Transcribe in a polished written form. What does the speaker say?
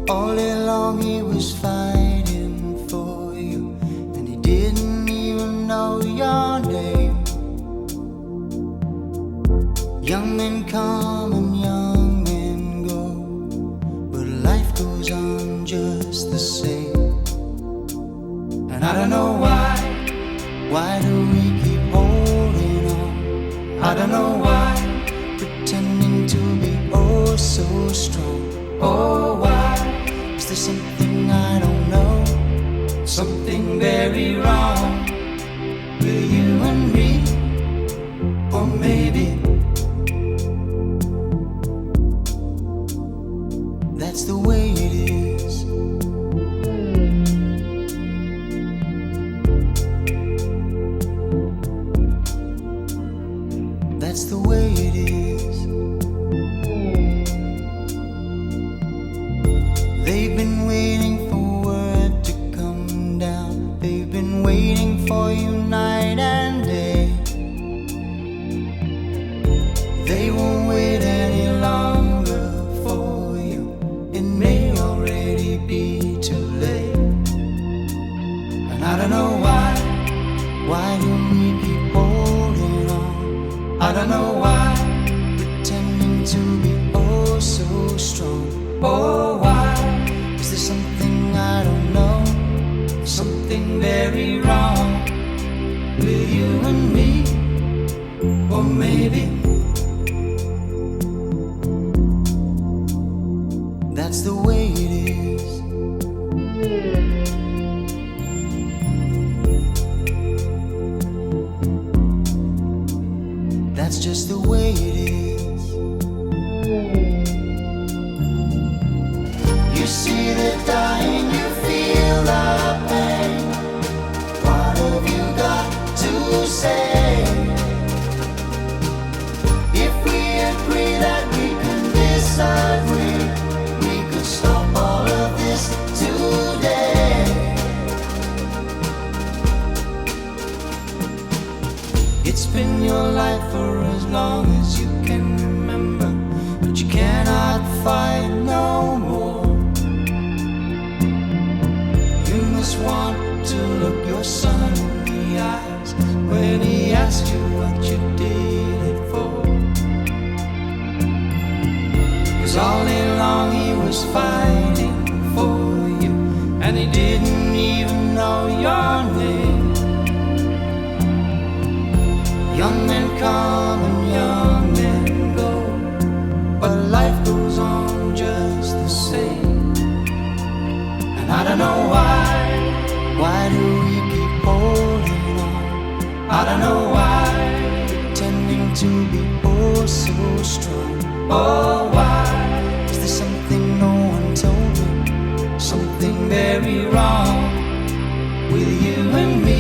All day long he was fighting for you, and he didn't even know your name. Young men come and young men go, but life goes on just the same. And I don't know why do we keep holding on? I don't know why, pretending to be oh so strong. Oh, why is there something I don't know? Something very wrong with you and me, or maybe that's the way it is. That's the way it is. They've been waiting for word to come down. They've been waiting for you night and day. They won't wait any longer for you. It may already be too late. And I don't know why do we keep holding on? I don't know why, pretending to be oh so strong. Oh, why is there something I don't know? Something very wrong with you and me, or maybe that's the way it is. That's just the way it is. You see the dying, you feel the pain. What have you got to say? If we agree that we can disagree, we could stop all of this today. It's been your life for as long as you can remember, but you cannot fight no more. You must want to look your son in the eyes when he asked you what you did it for. 'Cause all day long he was fighting for you, and he didn't even know your name. Young men come and young men go, but life goes on just the same. And I don't know why do we keep holding on? I don't know why, pretending to be oh so strong. Oh, why is there something no one told me? Something very wrong with you and me.